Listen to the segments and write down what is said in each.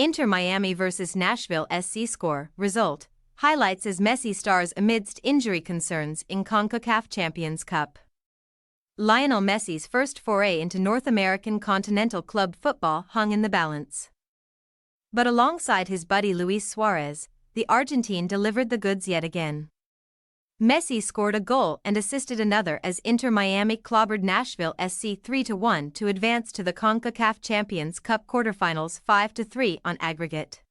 Inter Miami vs Nashville SC score, result, highlights as Messi stars amidst injury concerns in CONCACAF Champions Cup. Lionel Messi's first foray into North American continental club football hung in the balance. But alongside his buddy Luis Suarez, the Argentine delivered the goods yet again. Messi scored a goal and assisted another as Inter Miami clobbered Nashville SC 3-1 to advance to the CONCACAF Champions Cup quarterfinals 5-3 on aggregate.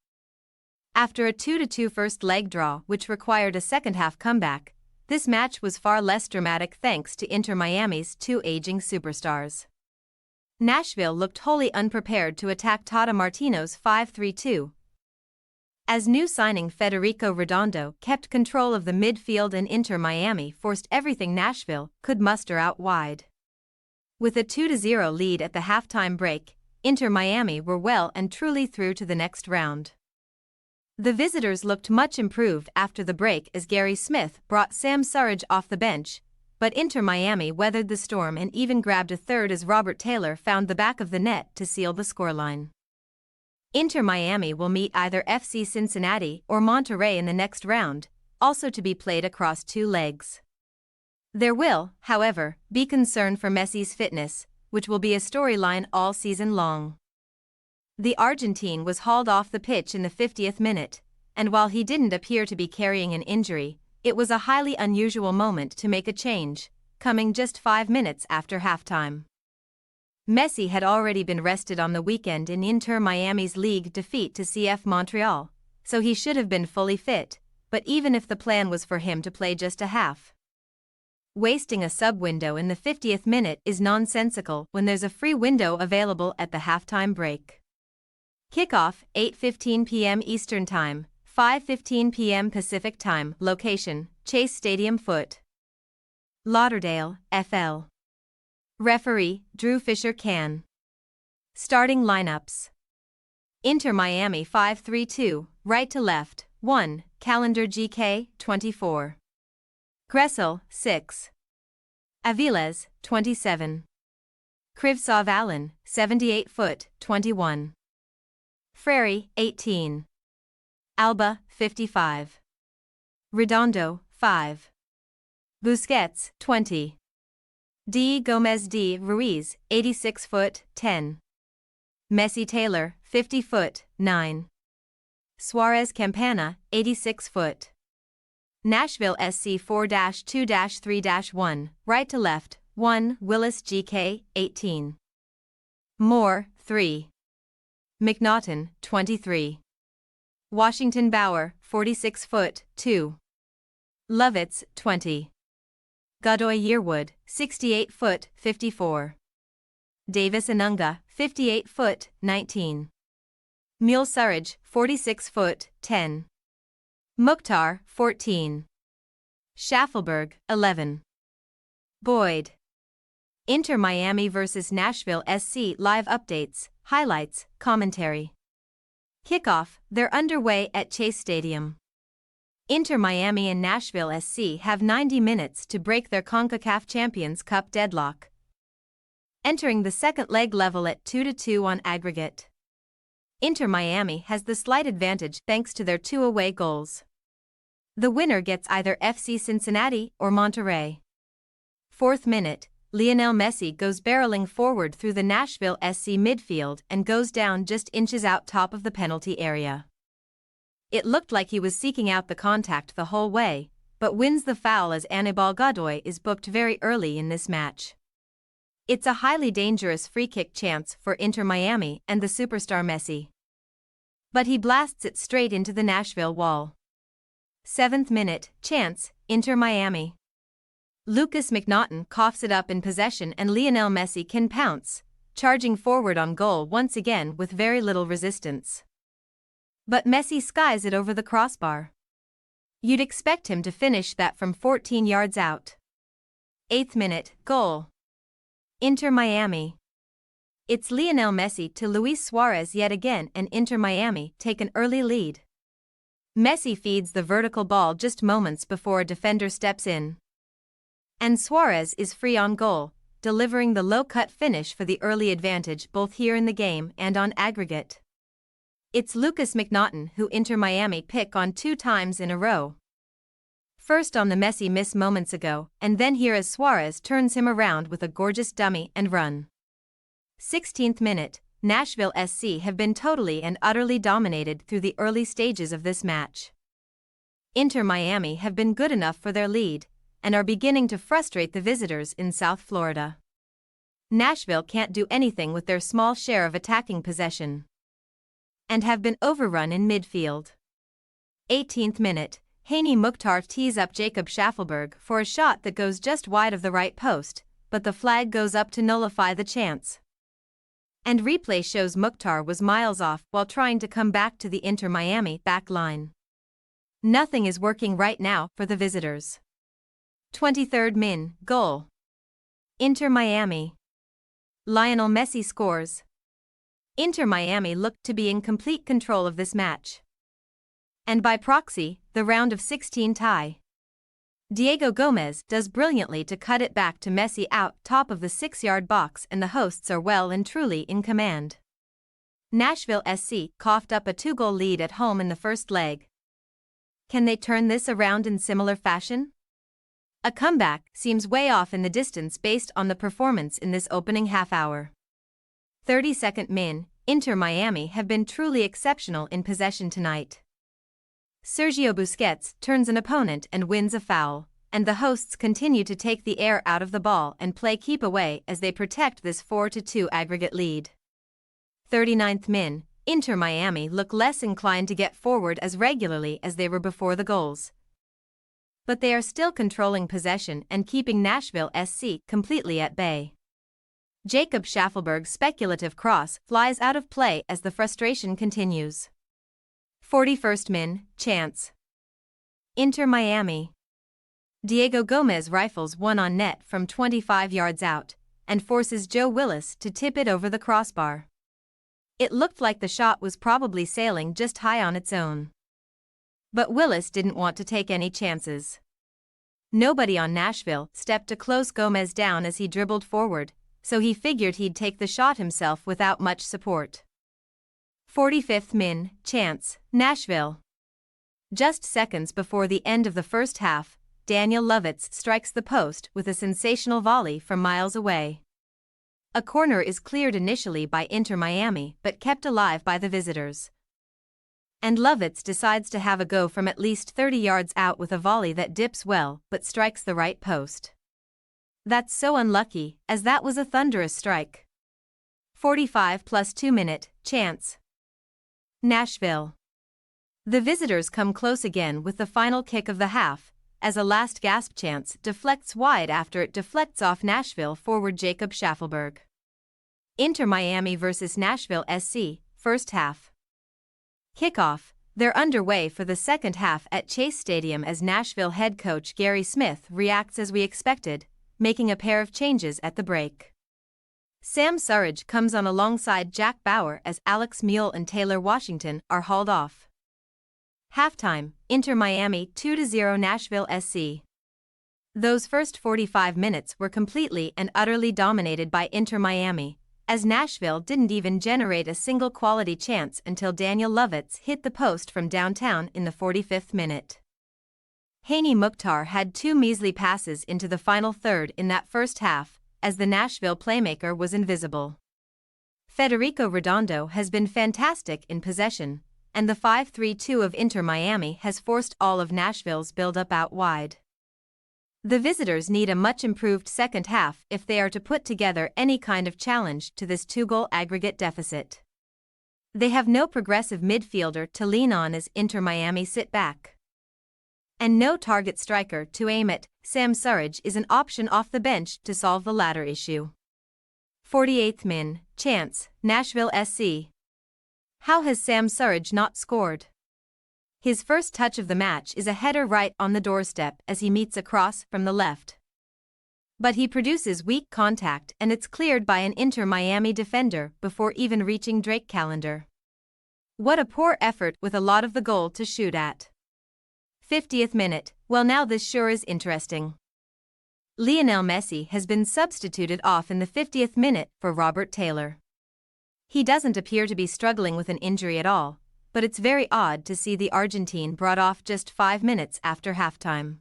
After a 2-2 first leg draw which required a second-half comeback, this match was far less dramatic thanks to Inter Miami's two aging superstars. Nashville looked wholly unprepared to attack Tata Martino's 5-3-2. As new signing Federico Redondo kept control of the midfield and Inter Miami forced everything Nashville could muster out wide. With a 2-0 lead at the halftime break, Inter Miami were well and truly through to the next round. The visitors looked much improved after the break as Gary Smith brought Sam Surridge off the bench, but Inter Miami weathered the storm and even grabbed a third as Robert Taylor found the back of the net to seal the scoreline. Inter Miami will meet either FC Cincinnati or Monterrey in the next round, also to be played across two legs. There will, however, be concern for Messi's fitness, which will be a storyline all season long. The Argentine was hauled off the pitch in the 50th minute, and while he didn't appear to be carrying an injury, it was a highly unusual moment to make a change, coming just 5 minutes after halftime. Messi had already been rested on the weekend in Inter Miami's league defeat to CF Montreal, so he should have been fully fit, but even if the plan was for him to play just a half. Wasting a sub window in the 50th minute is nonsensical when there's a free window available at the halftime break. Kickoff, 8:15 p.m. Eastern Time, 5:15 p.m. Pacific Time. Location, Chase Stadium Fort Lauderdale, FL. Referee, Drew Fisher Can. Starting lineups. Inter Miami 5-3-2, right to left, 1, Calendar GK, 24. Gressel, 6. Aviles, 27. Krivtsov Allen, 78 foot, 21. Frary, 18. Alba, 55. Redondo, 5. Busquets, 20. D. Gomez D. Ruiz, 86 foot, 10. Messi Taylor, 50 foot, 9. Suarez Campana, 86 foot. Nashville SC 4-2-3-1, right to left, 1. Willis GK, 18. Moore, 3. McNaughton, 23. Washington Bauer, 46 foot, 2. Lovitz, 20. Godoy Yearwood, 68 foot, 54. Davis Anunga, 58 foot, 19. Mule Surridge, 46 foot, 10. Mukhtar, 14. Schaffelberg, 11. Boyd. Inter Miami vs Nashville SC live updates, highlights, commentary. Kickoff, they're underway at Chase Stadium. Inter Miami and Nashville SC have 90 minutes to break their CONCACAF Champions Cup deadlock, entering the second leg level at 2-2 on aggregate. Inter Miami has the slight advantage thanks to their 2 away goals. The winner gets either FC Cincinnati or Monterrey. 4th minute, Lionel Messi goes barreling forward through the Nashville SC midfield and goes down just inches out top of the penalty area. It looked like he was seeking out the contact the whole way, but wins the foul as Anibal Godoy is booked very early in this match. It's a highly dangerous free kick chance for Inter Miami and the superstar Messi. But he blasts it straight into the Nashville wall. 7th minute, chance, Inter Miami. Lucas McNaughton coughs it up in possession and Lionel Messi can pounce, charging forward on goal once again with very little resistance. But Messi skies it over the crossbar. You'd expect him to finish that from 14 yards out. 8th minute, goal. Inter Miami. It's Lionel Messi to Luis Suarez yet again and Inter Miami take an early lead. Messi feeds the vertical ball just moments before a defender steps in. And Suarez is free on goal, delivering the low-cut finish for the early advantage both here in the game and on aggregate. It's Lucas McNaughton who Inter Miami pick on 2 times in a row. First on the Messi miss moments ago, and then here as Suarez turns him around with a gorgeous dummy and run. 16th minute, Nashville SC have been totally and utterly dominated through the early stages of this match. Inter Miami have been good enough for their lead, and are beginning to frustrate the visitors in South Florida. Nashville can't do anything with their small share of attacking possession, and have been overrun in midfield. 18th minute, Hani Mukhtar tees up Jacob Schaffelberg for a shot that goes just wide of the right post, but the flag goes up to nullify the chance. And replay shows Mukhtar was miles off while trying to come back to the Inter Miami back line. Nothing is working right now for the visitors. 23rd min, goal. Inter Miami. Lionel Messi scores. Inter Miami looked to be in complete control of this match, and by proxy, the round of 16 tie. Diego Gomez does brilliantly to cut it back to Messi out top of the 6-yard box, and the hosts are well and truly in command. Nashville SC coughed up a 2-goal lead at home in the first leg. Can they turn this around in similar fashion? A comeback seems way off in the distance based on the performance in this opening half hour. 32nd min, Inter Miami have been truly exceptional in possession tonight. Sergio Busquets turns an opponent and wins a foul, and the hosts continue to take the air out of the ball and play keep away as they protect this 4-2 aggregate lead. 39th min, Inter Miami look less inclined to get forward as regularly as they were before the goals, but they are still controlling possession and keeping Nashville SC completely at bay. Jacob Schaffelberg's speculative cross flies out of play as the frustration continues. 41st min, chance. Inter Miami. Diego Gomez rifles one on net from 25 yards out, and forces Joe Willis to tip it over the crossbar. It looked like the shot was probably sailing just high on its own, but Willis didn't want to take any chances. Nobody on Nashville stepped to close Gomez down as he dribbled forward, so he figured he'd take the shot himself without much support. 45th min, chance, Nashville. Just seconds before the end of the first half, Daniel Lovitz strikes the post with a sensational volley from miles away. A corner is cleared initially by Inter Miami but kept alive by the visitors, and Lovitz decides to have a go from at least 30 yards out with a volley that dips well but strikes the right post. That's so unlucky, as that was a thunderous strike. 45 plus 2 minute, chance. Nashville. The visitors come close again with the final kick of the half, as a last gasp chance deflects wide after it deflects off Nashville forward Jacob Schaffelberg. Inter Miami vs Nashville SC, first half. Kickoff. They're underway for the second half at Chase Stadium as Nashville head coach Gary Smith reacts as we expected, making a pair of changes at the break. Sam Surridge comes on alongside Jack Bauer as Alex Mule and Taylor Washington are hauled off. Halftime, Inter Miami 2-0 Nashville SC. Those first 45 minutes were completely and utterly dominated by Inter Miami, as Nashville didn't even generate a single quality chance until Daniel Lovitz hit the post from downtown in the 45th minute. Hani Mukhtar had 2 measly passes into the final third in that first half, as the Nashville playmaker was invisible. Federico Redondo has been fantastic in possession, and the 5-3-2 of Inter Miami has forced all of Nashville's build-up out wide. The visitors need a much improved second half if they are to put together any kind of challenge to this 2-goal aggregate deficit. They have no progressive midfielder to lean on as Inter Miami sit back, and no target striker to aim at. Sam Surridge is an option off the bench to solve the latter issue. 48th min, chance, Nashville SC. How has Sam Surridge not scored? His first touch of the match is a header right on the doorstep as he meets a cross from the left, but he produces weak contact and it's cleared by an Inter Miami defender before even reaching Drake Callender. What a poor effort with a lot of the goal to shoot at. 50th minute, well now this sure is interesting. Lionel Messi has been substituted off in the 50th minute for Robert Taylor. He doesn't appear to be struggling with an injury at all, but it's very odd to see the Argentine brought off just 5 minutes after halftime.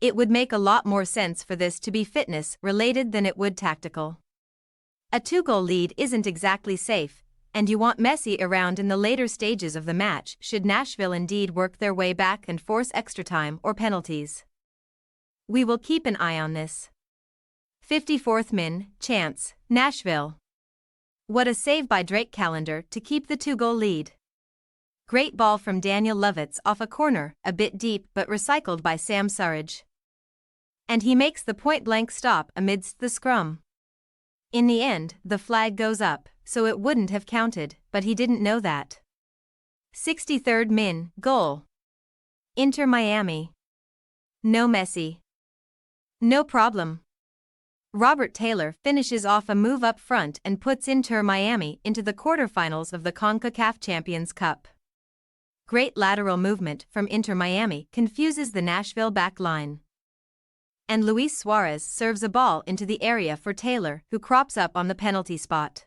It would make a lot more sense for this to be fitness-related than it would tactical. A 2-goal lead isn't exactly safe, and you want Messi around in the later stages of the match should Nashville indeed work their way back and force extra time or penalties. We will keep an eye on this. 54th min, chance, Nashville. What a save by Drake Callender to keep the 2-goal lead. Great ball from Daniel Lovitz off a corner, a bit deep but recycled by Sam Surridge. And he makes the point-blank stop amidst the scrum. In the end, the flag goes up, so it wouldn't have counted, but he didn't know that. 63rd min, goal. Inter Miami. No Messi. No problem. Robert Taylor finishes off a move up front and puts Inter Miami into the quarterfinals of the CONCACAF Champions Cup. Great lateral movement from Inter Miami confuses the Nashville back line. And Luis Suarez serves a ball into the area for Taylor, who crops up on the penalty spot.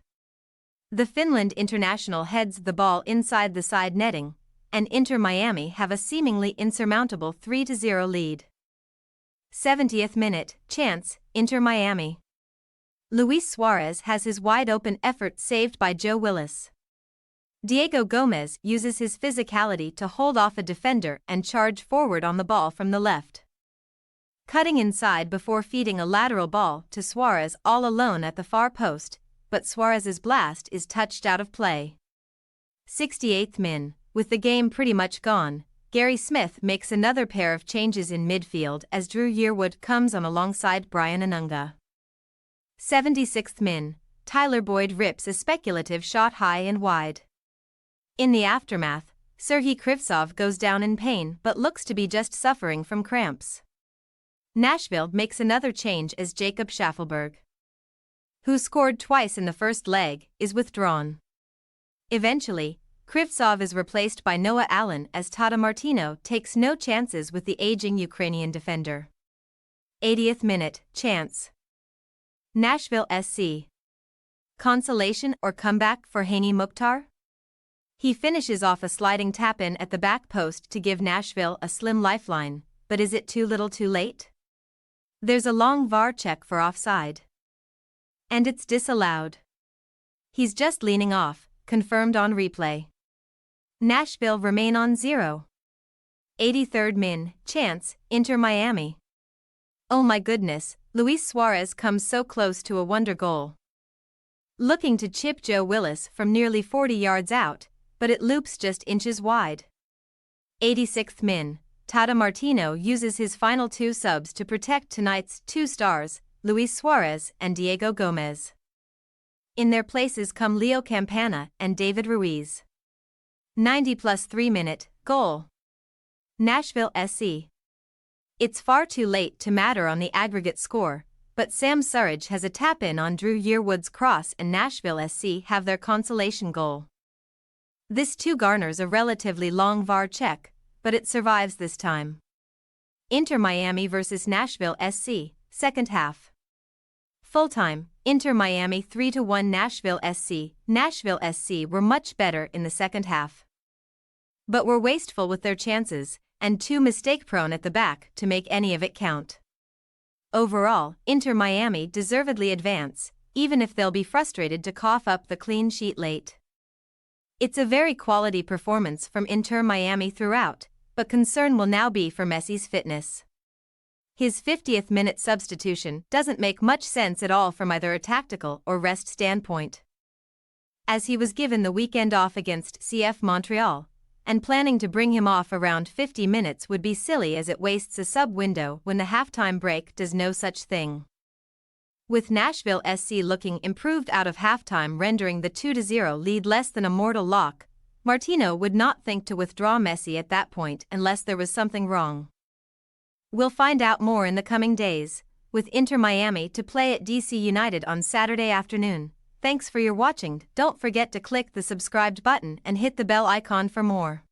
The Finland international heads the ball inside the side netting, and Inter Miami have a seemingly insurmountable 3-0 lead. 70th minute, chance, Inter Miami. Luis Suarez has his wide-open effort saved by Joe Willis. Diego Gomez uses his physicality to hold off a defender and charge forward on the ball from the left. Cutting inside before feeding a lateral ball to Suarez all alone at the far post, but Suarez's blast is touched out of play. 68th min, with the game pretty much gone, Gary Smith makes another pair of changes in midfield as Drew Yearwood comes on alongside Brian Anunga. 76th min, Tyler Boyd rips a speculative shot high and wide. In the aftermath, Serhii Krivtsov goes down in pain but looks to be just suffering from cramps. Nashville makes another change as Jacob Schaffelberg, who scored twice in the first leg, is withdrawn. Eventually, Krivtsov is replaced by Noah Allen as Tata Martino takes no chances with the aging Ukrainian defender. 80th minute, chance. Nashville SC. Consolation or comeback for Hani Mukhtar? He finishes off a sliding tap-in at the back post to give Nashville a slim lifeline, but is it too little too late? There's a long VAR check for offside. And it's disallowed. He's just leaning off, confirmed on replay. Nashville remain on 0. 83rd min, chance, Inter Miami. Oh my goodness, Luis Suarez comes so close to a wonder goal. Looking to chip Joe Willis from nearly 40 yards out, but it loops just inches wide. 86th min, Tata Martino uses his final 2 subs to protect tonight's 2 stars, Luis Suarez and Diego Gomez. In their places come Leo Campana and David Ruiz. 90+3 minute, goal. Nashville SC. It's far too late to matter on the aggregate score, but Sam Surridge has a tap-in on Drew Yearwood's cross and Nashville SC have their consolation goal. This too garners a relatively long VAR check, but it survives this time. Inter Miami vs Nashville SC, second half. Full-time, Inter Miami 3-1 Nashville SC. Nashville SC were much better in the second half, but were wasteful with their chances, and too mistake-prone at the back to make any of it count. Overall, Inter Miami deservedly advance, even if they'll be frustrated to cough up the clean sheet late. It's a very quality performance from Inter Miami throughout, but concern will now be for Messi's fitness. His 50th minute substitution doesn't make much sense at all from either a tactical or rest standpoint, as he was given the weekend off against CF Montreal, and planning to bring him off around 50 minutes would be silly as it wastes a sub window when the halftime break does no such thing. With Nashville SC looking improved out of halftime rendering the 2-0 lead less than a mortal lock, Martino would not think to withdraw Messi at that point unless there was something wrong. We'll find out more in the coming days, with Inter Miami to play at DC United on Saturday afternoon. Thanks for your watching. Don't forget to click the subscribed button and hit the bell icon for more.